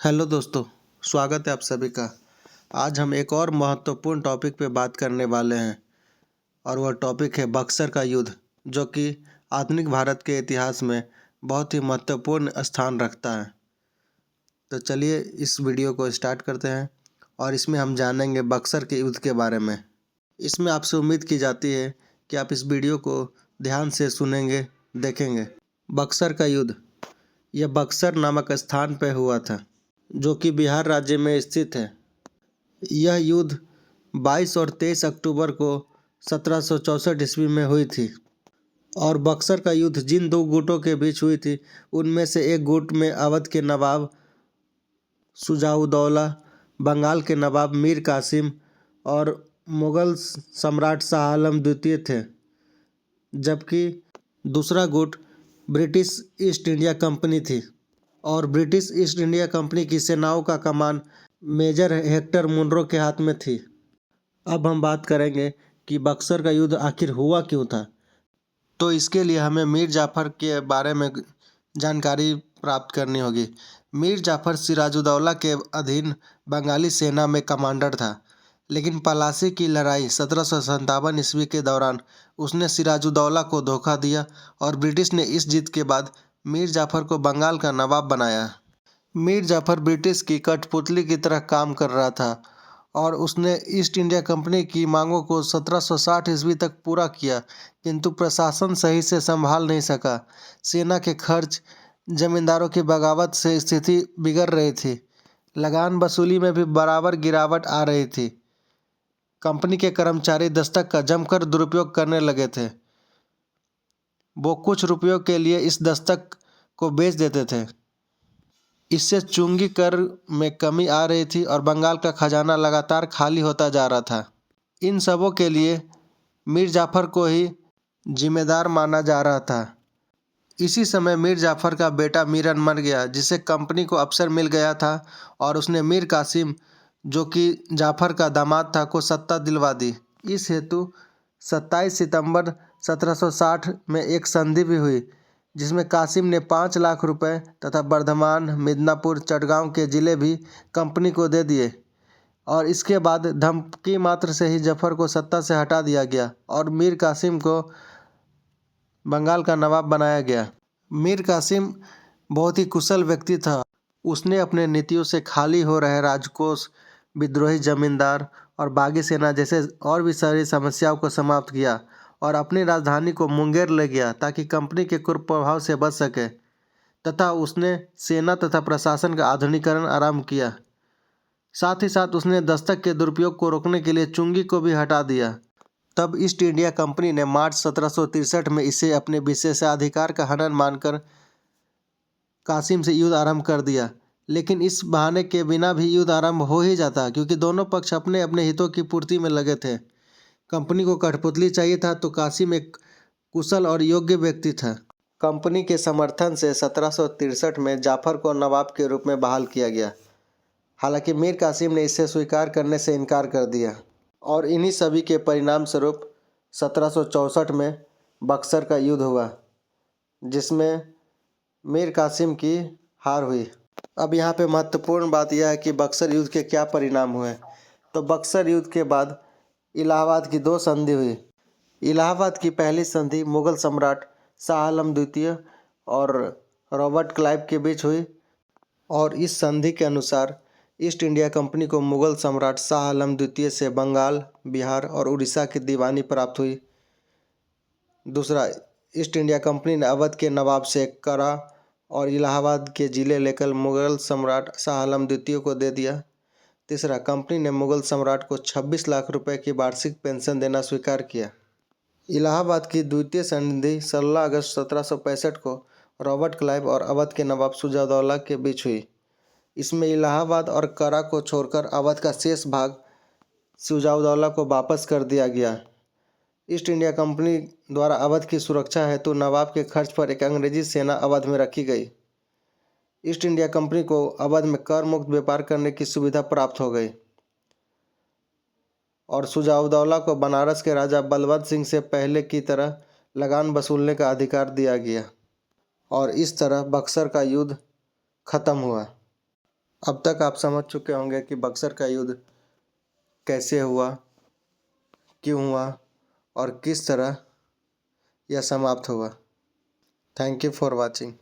Hello दोस्तों, स्वागत है आप सभी का। आज हम एक और महत्वपूर्ण टॉपिक पे बात करने वाले हैं और वह टॉपिक है बक्सर का युद्ध, जो कि आधुनिक भारत के इतिहास में बहुत ही महत्वपूर्ण स्थान रखता है। तो चलिए इस वीडियो को स्टार्ट करते हैं और इसमें हम जानेंगे बक्सर के युद्ध के बारे में। इसमें आपसे उम्मीद की जाती है कि आप इस वीडियो को ध्यान से सुनेंगे, देखेंगे। बक्सर का युद्ध यह बक्सर नामक स्थान पर हुआ था, जो कि बिहार राज्य में स्थित है। यह युद्ध 22 और 23 अक्टूबर को 1764 ईस्वी में हुई थी और बक्सर का युद्ध जिन दो गुटों के बीच हुई थी, उनमें से एक गुट में अवध के नवाब शुजाउद्दौला, बंगाल के नवाब मीर कासिम और मुगल सम्राट शाह आलम द्वितीय थे, जबकि दूसरा गुट ब्रिटिश ईस्ट इंडिया कंपनी थी और ब्रिटिश ईस्ट इंडिया कंपनी की सेनाओं का कमान मेजर हेक्टर मुनरो के हाथ में थी। अब हम बात करेंगे कि बक्सर का युद्ध आखिर हुआ क्यों था। तो इसके लिए हमें मीर जाफ़र के बारे में जानकारी प्राप्त करनी होगी। मीर जाफ़र सिराजुद्दौला के अधीन बंगाली सेना में कमांडर था, लेकिन पलासी की लड़ाई 1757 ईस्वी के दौरान उसने सिराजुद्दौला को धोखा दिया और ब्रिटिश ने इस जीत के बाद मीर जाफ़र को बंगाल का नवाब बनाया। मीर जाफ़र ब्रिटिश की कठपुतली की तरह काम कर रहा था और उसने ईस्ट इंडिया कंपनी की मांगों को 1760 ईस्वी तक पूरा किया, किंतु प्रशासन सही से संभाल नहीं सका। सेना के खर्च, जमींदारों की बगावत से स्थिति बिगड़ रही थी। लगान वसूली में भी बराबर गिरावट आ रही थी। कंपनी के कर्मचारी दस्तक का जमकर दुरुपयोग करने लगे थे। वो कुछ रुपयों के लिए इस दस्तक को बेच देते थे। इससे चुंगी कर में कमी आ रही थी और बंगाल का खजाना लगातार खाली होता जा रहा था। इन सबों के लिए मीर जाफ़र को ही जिम्मेदार माना जा रहा था। इसी समय मीर जाफ़र का बेटा मीरन मर गया, जिसे कंपनी को अफसर मिल गया था और उसने मीर कासिम, जो कि जाफ़र का दामाद था, को सत्ता दिलवा दी। इस हेतु 27 सितंबर 1760 में एक संधि भी हुई, जिसमें कासिम ने 5 लाख रुपए तथा बर्धमान, मिदनापुर, चटगांव के जिले भी कंपनी को दे दिए और इसके बाद धमकी मात्र से ही जफर को सत्ता से हटा दिया गया और मीर कासिम को बंगाल का नवाब बनाया गया। मीर कासिम बहुत ही कुशल व्यक्ति था। उसने अपने नीतियों से खाली हो रहे राजकोष, विद्रोही जमींदार और बागी सेना जैसे और भी सारी समस्याओं को समाप्त किया और अपनी राजधानी को मुंगेर ले गया ताकि कंपनी के कुप्रभाव से बच सके, तथा उसने सेना तथा प्रशासन का आधुनिकीकरण आरंभ किया। साथ ही साथ उसने दस्तक के दुरुपयोग को रोकने के लिए चुंगी को भी हटा दिया। तब ईस्ट इंडिया कंपनी ने मार्च 1763 में इसे अपने विशेषाधिकार का हनन मानकर कासिम से युद्ध आरंभ कर दिया। लेकिन इस बहाने के बिना भी युद्ध आरंभ हो ही जाता, क्योंकि दोनों पक्ष अपने अपने हितों की पूर्ति में लगे थे। कंपनी को कठपुतली चाहिए था, तो कासिम एक कुशल और योग्य व्यक्ति था। कंपनी के समर्थन से 1763 में जाफर को नवाब के रूप में बहाल किया गया। हालांकि मीर कासिम ने इसे स्वीकार करने से इनकार कर दिया और इन्हीं सभी के परिणाम स्वरूप 1764 में बक्सर का युद्ध हुआ, जिसमें मीर कासिम की हार हुई। अब यहाँ पे महत्वपूर्ण बात यह है कि बक्सर युद्ध के क्या परिणाम हुए। तो बक्सर युद्ध के बाद इलाहाबाद की 2 संधि हुई। इलाहाबाद की पहली संधि मुगल सम्राट शाह आलम द्वितीय और रॉबर्ट क्लाइव के बीच हुई और इस संधि के अनुसार ईस्ट इंडिया कंपनी को मुगल सम्राट शाह आलम द्वितीय से बंगाल, बिहार और उड़ीसा की दीवानी प्राप्त हुई। दूसरा, ईस्ट इंडिया कंपनी ने अवध के नवाब से करा और इलाहाबाद के जिले लेकर मुगल सम्राट शाह आलम द्वितीय को दे दिया। तीसरा, कंपनी ने मुगल सम्राट को 26 लाख रुपए की वार्षिक पेंशन देना स्वीकार किया। इलाहाबाद की द्वितीय संधि 16 अगस्त 1765 को रॉबर्ट क्लाइव और अवध के नवाब शुजाउद्दौला के बीच हुई। इसमें इलाहाबाद और करा को छोड़कर अवध का शेष भाग शुजाउद्दौला को वापस कर दिया गया। ईस्ट इंडिया कंपनी द्वारा अवध की सुरक्षा हेतु नवाब के खर्च पर एक अंग्रेजी सेना अवध में रखी गई। ईस्ट इंडिया कंपनी को अवध में कर मुक्त व्यापार करने की सुविधा प्राप्त हो गई और शुजाउद्दौला को बनारस के राजा बलवंत सिंह से पहले की तरह लगान वसूलने का अधिकार दिया गया और इस तरह बक्सर का युद्ध खत्म हुआ। अब तक आप समझ चुके होंगे कि बक्सर का युद्ध कैसे हुआ, क्यों हुआ और किस तरह यह समाप्त हुआ। Thank you for watching.